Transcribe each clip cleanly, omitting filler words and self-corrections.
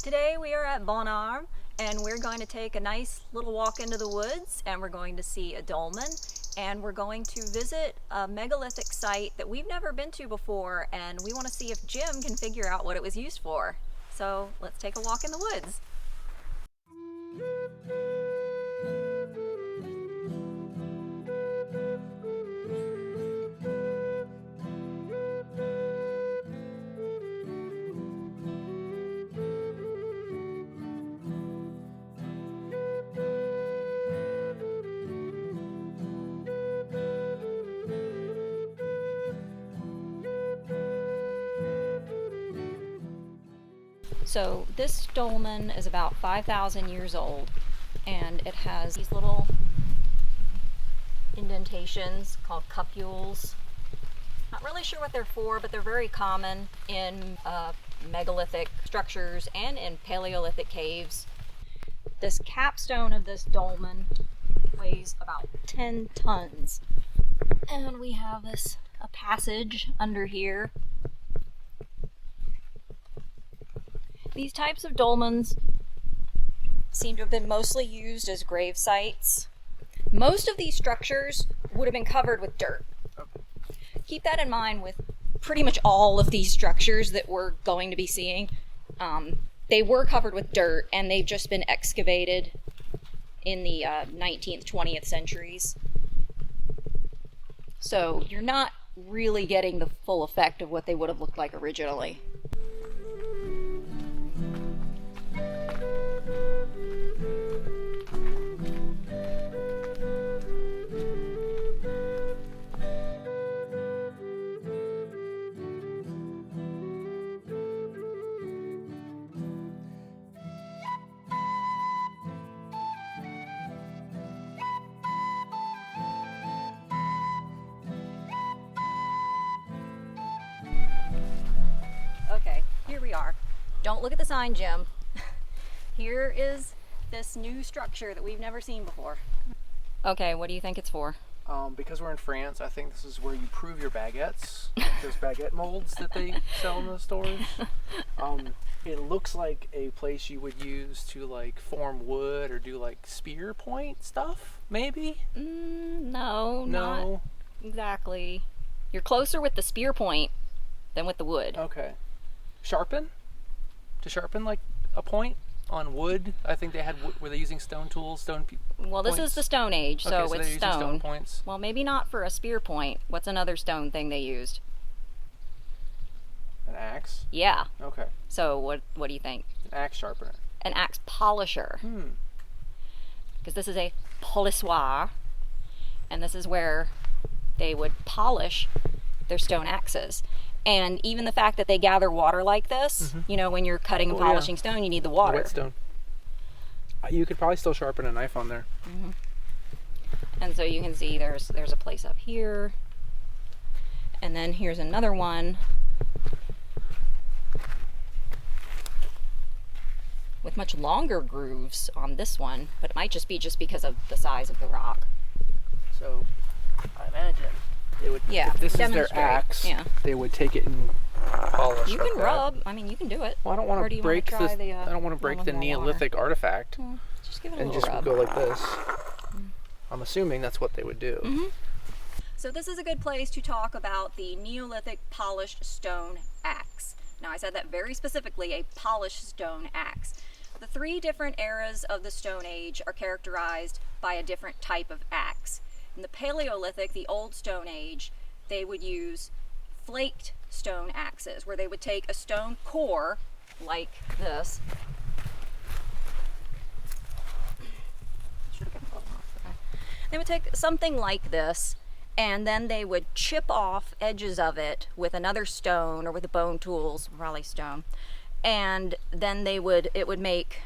Today we are at Bonarme and we're going to take a nice little walk into the woods and we're going to see a dolmen and we're going to visit a megalithic site that we've never been to before, and we want to see if Jim can figure out what it was used for. So let's take a walk in the woods. So this dolmen is about 5,000 years old, and it has these little indentations called cupules. Not really sure what they're for, but they're very common in megalithic structures and in Paleolithic caves. This capstone of this dolmen weighs about 10 tons. And we have a passage under here. These types of dolmens seem to have been mostly used as grave sites. Most of these structures would have been covered with dirt. Keep that in mind with pretty much all of these structures that we're going to be seeing. They were covered with dirt and they've just been excavated in the 19th, 20th centuries. So you're not really getting the full effect of what they would have looked like originally. Okay, here we are. Don't look at the sign, Jim. Here is this new structure that we've never seen before. Okay, what do you think it's for? Because we're in France, I think this is where you prove your baguettes. Those baguette molds that they sell in the stores. It looks like a place you would use to like form wood or do like spear point stuff, maybe? No, not exactly. You're closer with the spear point than with the wood. Okay. Sharpen? To sharpen like a point on wood? I think they had, were they using stone tools, Well, this is the Stone Age, so okay, it's they're using stone points. Well, maybe not for a spear point. What's another stone thing they used? An axe? Yeah. Okay. So what do you think? An axe sharpener. An axe polisher. Because this is a polissoir, and this is where they would polish their stone axes. And even the fact that they gather water like this, you know, when you're cutting and polishing stone, you need the water. Whetstone. You could probably still sharpen a knife on there. And so you can see there's a place up here, and then here's another one with much longer grooves on this one, but it might just be because of the size of the rock. So I imagine they would, if this is their axe, they would take it and polish. You can rub. I mean, you can do it. Well, I don't want to break this. I don't want to break the Neolithic artifact. Just give it a and little just rub. go like this. I'm assuming that's what they would do. So this is a good place to talk about the Neolithic polished stone axe. Now, I said that very specifically, a polished stone axe. The three different eras of the Stone Age are characterized by a different type of axe. In the Paleolithic, the Old Stone Age, they would use flaked stone axes, where they would take a stone core like this. They would take something like this, and then they would chip off edges of it with another stone or with the bone tools, probably stone, and then it would make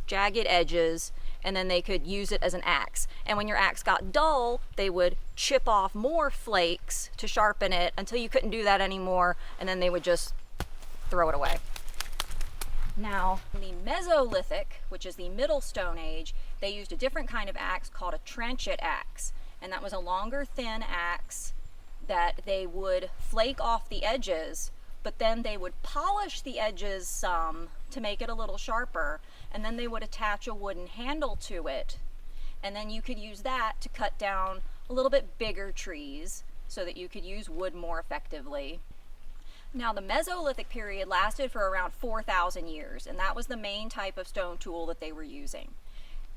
jagged edges, and then they could use it as an axe. And when your axe got dull, they would chip off more flakes to sharpen it until you couldn't do that anymore, and then they would just throw it away. Now, in the Mesolithic, which is the Middle Stone Age, they used a different kind of axe called a tranchet axe, and that was a longer, thin axe that they would flake off the edges but then they would polish the edges some to make it a little sharper, and then they would attach a wooden handle to it, and then you could use that to cut down a little bit bigger trees so that you could use wood more effectively. Now, the Mesolithic period lasted for around 4,000 years, and that was the main type of stone tool that they were using.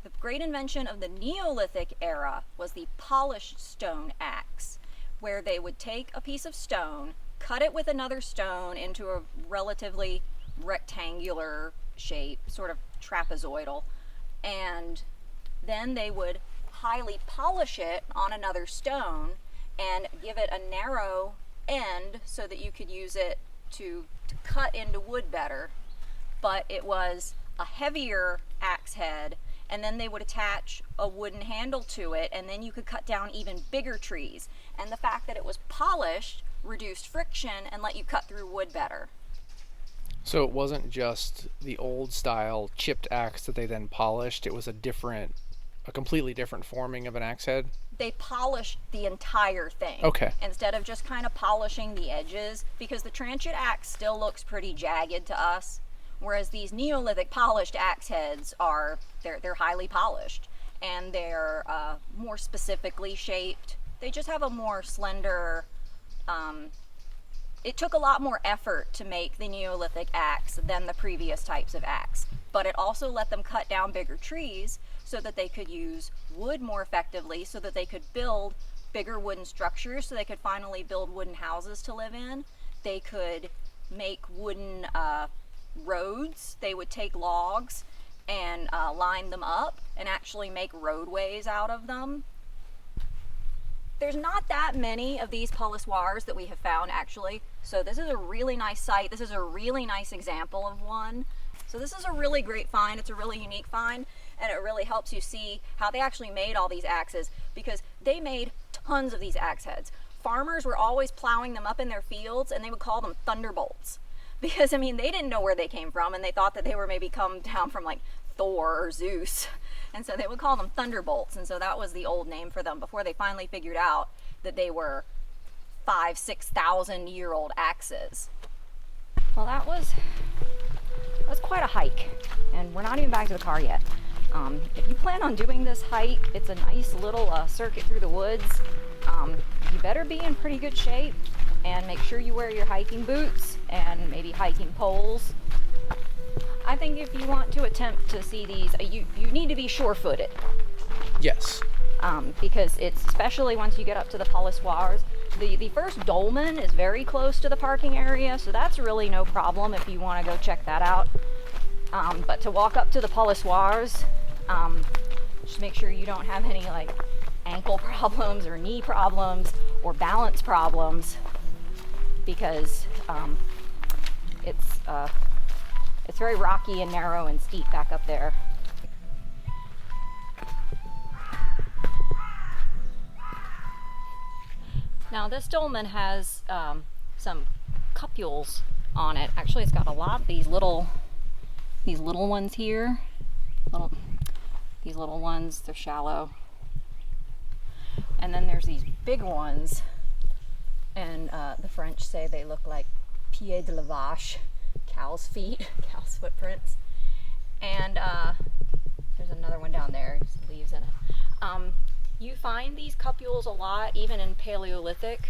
The great invention of the Neolithic era was the polished stone axe, where they would take a piece of stone, cut it with another stone into a relatively rectangular shape, sort of trapezoidal, and then they would highly polish it on another stone and give it a narrow end so that you could use it to cut into wood better. But it was a heavier axe head, and then they would attach a wooden handle to it, and then you could cut down even bigger trees. And the fact that it was polished reduced friction and let you cut through wood better. So it wasn't just the old style chipped axe that they then polished, it was a completely different forming of an axe head? They polished the entire thing. Okay. Instead of just kind of polishing the edges, because the tranchant axe still looks pretty jagged to us, whereas these Neolithic polished axe heads they're highly polished, and they're more specifically shaped. They just have a more slender, it took a lot more effort to make the Neolithic axe than the previous types of axe, but it also let them cut down bigger trees so that they could use wood more effectively, so that they could build bigger wooden structures, so they could finally build wooden houses to live in. They could make wooden roads. They would take logs and line them up and actually make roadways out of them. There's not that many of these polissoirs that we have found, actually, so this is a really nice site. This is a really nice example of one. So this is a really great find. It's a really unique find, and it really helps you see how they actually made all these axes, because they made tons of these axe heads. Farmers were always plowing them up in their fields, and they would call them thunderbolts, because, I mean, they didn't know where they came from, and they thought that they were maybe come down from like Thor or Zeus, and so they would call them thunderbolts, and so that was the old name for them before they finally figured out that they were 5,000-6,000 year old axes. Well, that was quite a hike, and we're not even back to the car yet. If you plan on doing this hike, it's a nice little circuit through the woods. You better be in pretty good shape, and make sure you wear your hiking boots and maybe hiking poles. I think if you want to attempt to see these, you need to be sure-footed. Yes. Because it's, especially once you get up to the Polissoirs, the first dolmen is very close to the parking area, so that's really no problem if you want to go check that out. But to walk up to the Polissoirs, just make sure you don't have any like ankle problems or knee problems or balance problems, because it's very rocky and narrow and steep back up there. Now this dolmen has some cupules on it. Actually, it's got a lot of these little ones here. These little ones, they're shallow. And then there's these big ones, and the French say they look like pieds de la vache, cow's feet, cow's footprints. And there's another one down there, there's leaves in it. You find these cupules a lot, even in Paleolithic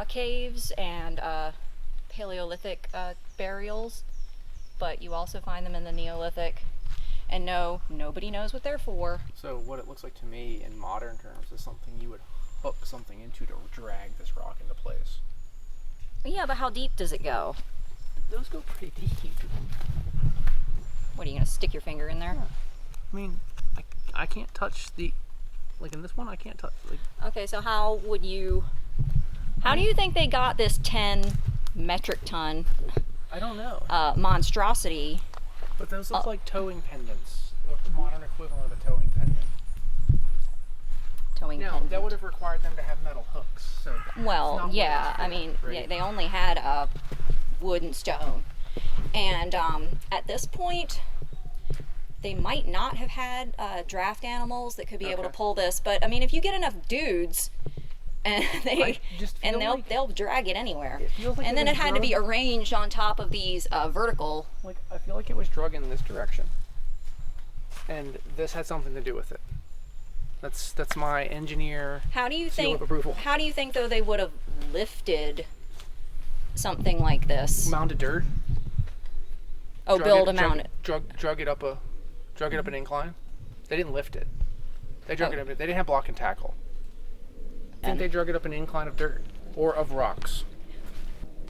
caves and Paleolithic burials, but you also find them in the Neolithic. And no, nobody knows what they're for. So what it looks like to me in modern terms is something you would hook something into to drag this rock into place. Yeah, but how deep does it go? Those go pretty deep. What, are you going to stick your finger in there? Yeah. I mean, I can't touch the, like in this one, I can't touch. Like, okay, so how do you think they got this 10 metric ton I don't know. Monstrosity? But those look like towing pendants, the modern equivalent of a towing pendant. Pendant. That would have required them to have metal hooks. So well, yeah, I mean, yeah, they only had wood and stone. And at this point, they might not have had draft animals that could be able to pull this. But I mean, if you get enough dudes and I just feel they'll drag it anywhere. It feels like and then it had to be arranged on top of these vertical. Like, I feel like it was drug in this direction, and this had something to do with it. That's my engineer. How do you seal think? of approval. How do you think though they would have lifted something like this? Mounded dirt. Oh, build a mound. Drug it up an incline. They didn't lift it. They drug it up. They didn't have block and tackle. I think they drug it up an incline of dirt or of rocks.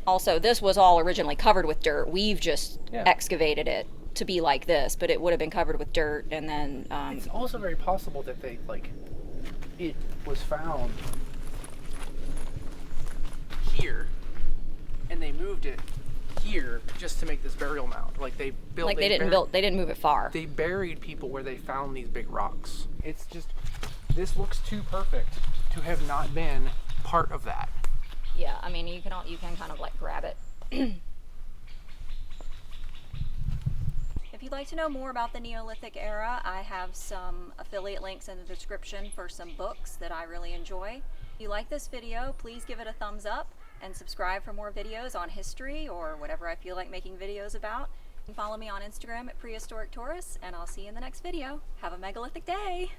Also, this was all originally covered with dirt. We've just excavated it to be like this, but it would have been covered with dirt, and then it's also very possible that they it was found here, and they moved it here just to make this burial mound. Like they built. Like they didn't move it far. They buried people where they found these big rocks. It's just, this looks too perfect to have not been part of that. Yeah, I mean you can kind of like grab it. If you'd like to know more about the Neolithic era, I have some affiliate links in the description for some books that I really enjoy. If you like this video, please give it a thumbs up and subscribe for more videos on history or whatever I feel like making videos about. You can follow me on Instagram at Prehistoric Tourist, and I'll see you in the next video. Have a megalithic day!